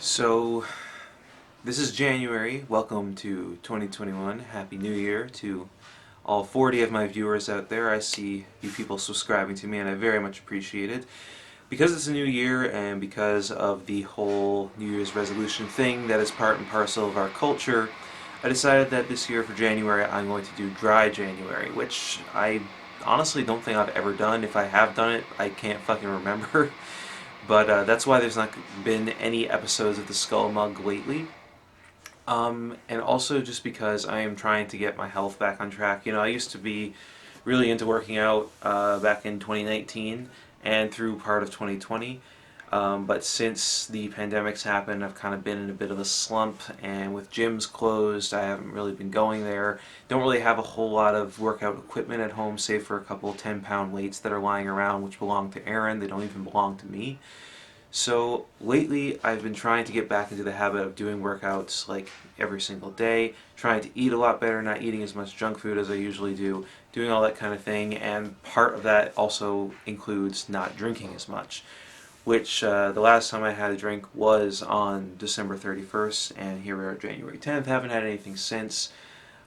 So, this is January. Welcome to 2021. Happy New Year to all 40 of my viewers out there. I see you people subscribing to me, and I very much appreciate it. Because it's a new year, and because of the whole New Year's resolution thing that is part and parcel of our culture, I decided that this year for January I'm going to do Dry January, which I honestly don't think I've ever done. If I have done it, I can't fucking remember. But that's why there's not been any episodes of the Skull Mug lately. And also just because I am trying to get my health back on track. You know, I used to be really into working out back in 2019 and through part of 2020. But since the pandemic's happened, I've kind of been in a bit of a slump, and with gyms closed, I haven't really been going there. Don't really have a whole lot of workout equipment at home, save for a couple 10-pound weights that are lying around, which belong to Aaron. They don't even belong to me. So lately, I've been trying to get back into the habit of doing workouts like every single day, trying to eat a lot better, not eating as much junk food as I usually do, doing all that kind of thing, and part of that also includes not drinking as much, which the last time I had a drink was on December 31st, and here we are January 10th. Haven't had anything since.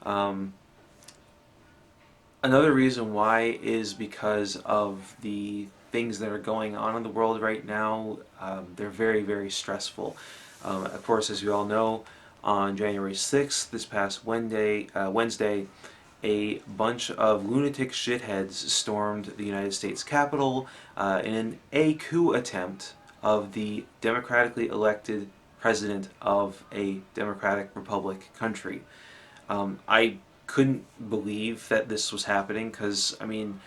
Um, Another reason why is because of the things that are going on in the world right now. They're very, very stressful. Of course, as you all know, on January 6th, this past Wednesday, a bunch of lunatic shitheads stormed the United States Capitol in a coup attempt of the democratically elected president of a democratic republic country. I couldn't believe that this was happening because, I mean,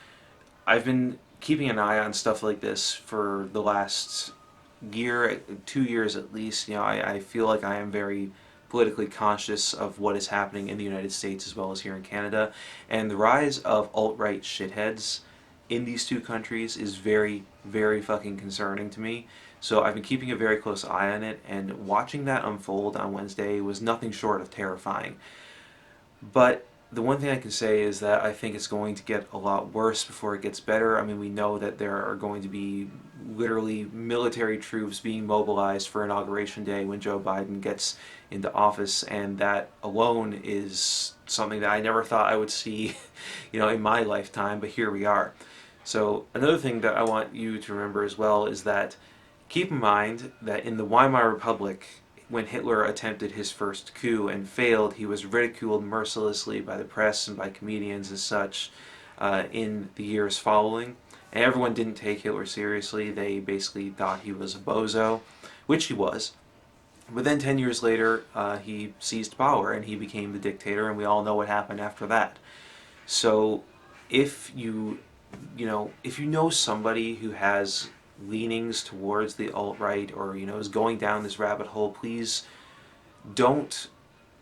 I've been keeping an eye on stuff like this for the last year, 2 years at least. You know, I feel like I am very politically conscious of what is happening in the United States as well as here in Canada. And the rise of alt-right shitheads in these two countries is very, very fucking concerning to me. So I've been keeping a very close eye on it, and watching that unfold on Wednesday was nothing short of terrifying. But the one thing I can say is that I think it's going to get a lot worse before it gets better. I mean, we know that there are going to be literally military troops being mobilized for Inauguration Day when Joe Biden gets into office, and that alone is something that I never thought I would see, in my lifetime, but here we are. So another thing that I want you to remember as well is that keep in mind that in the Weimar Republic, when Hitler attempted his first coup and failed, he was ridiculed mercilessly by the press and by comedians as such in the years following. And everyone didn't take Hitler seriously. They basically thought he was a bozo, which he was. But then 10 years later, he seized power and he became the dictator, and we all know what happened after that. So if if you know somebody who has leanings towards the alt-right, or is going down this rabbit hole, please don't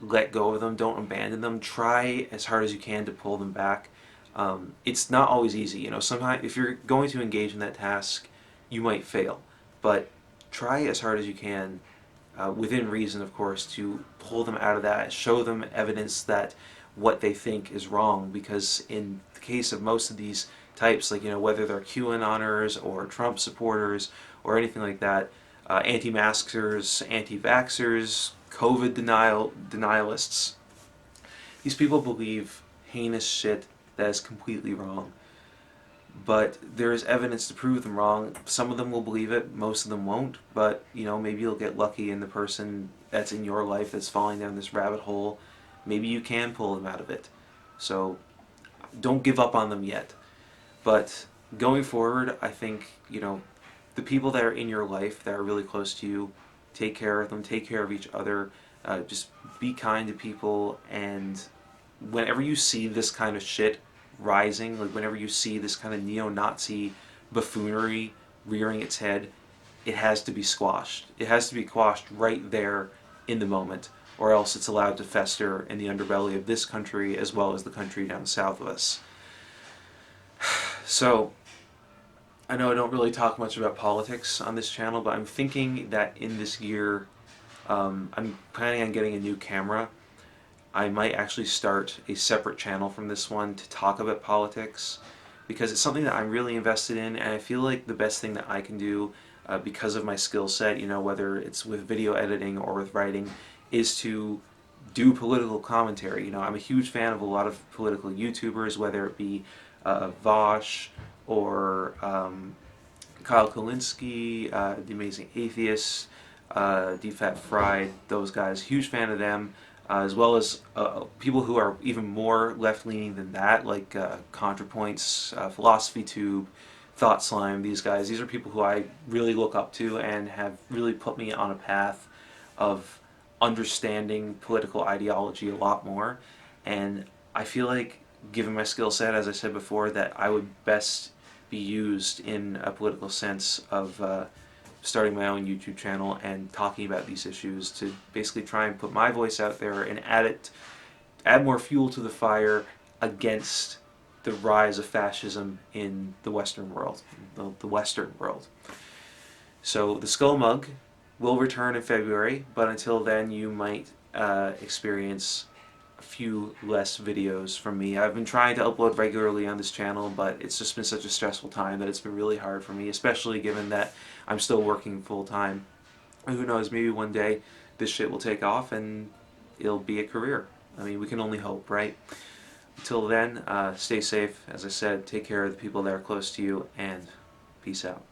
let go of them, don't abandon them. Try as hard as you can to pull them back. It's not always easy. Sometimes if you're going to engage in that task, you might fail, but try as hard as you can, within reason of course, to pull them out of that, show them evidence that what they think is wrong, because in the case of most of these types, like, whether they're QAnoners or Trump supporters or anything like that, anti-maskers, anti-vaxxers, COVID denialists, these people believe heinous shit that is completely wrong. But there is evidence to prove them wrong. Some of them will believe it, most of them won't, but maybe you'll get lucky, and the person that's in your life that's falling down this rabbit hole, maybe you can pull them out of it. So don't give up on them yet. But going forward, I think, the people that are in your life that are really close to you, take care of them, take care of each other, just be kind to people, and whenever you see this kind of shit rising, like whenever you see this kind of neo-Nazi buffoonery rearing its head, it has to be squashed. It has to be squashed right there in the moment, or else it's allowed to fester in the underbelly of this country as well as the country down south of us. So, I know I don't really talk much about politics on this channel, but I'm thinking that in this year, I'm planning on getting a new camera. I might actually start a separate channel from this one to talk about politics, because it's something that I'm really invested in, and I feel like the best thing that I can do because of my skill set, whether it's with video editing or with writing, is to do political commentary. I'm a huge fan of a lot of political YouTubers, whether it be Vosh or Kyle Kulinski, The Amazing Atheist, DFAT Fried, those guys. Huge fan of them, as well as people who are even more left-leaning than that, like ContraPoints, Philosophy Tube, Thought Slime. These guys. These are people who I really look up to and have really put me on a path of understanding political ideology a lot more. And I feel like, given my skill set, as I said before, that I would best be used in a political sense of starting my own YouTube channel and talking about these issues to basically try and put my voice out there and add more fuel to the fire against the rise of fascism in the Western world, the Western world. So the Skull Mug will return in February, but until then you might experience a few less videos from me. I've been trying to upload regularly on this channel, but it's just been such a stressful time that it's been really hard for me, especially given that I'm still working full time. And who knows, maybe one day this shit will take off and it'll be a career. I mean, we can only hope, right? Until then, stay safe. As I said, take care of the people that are close to you, and peace out.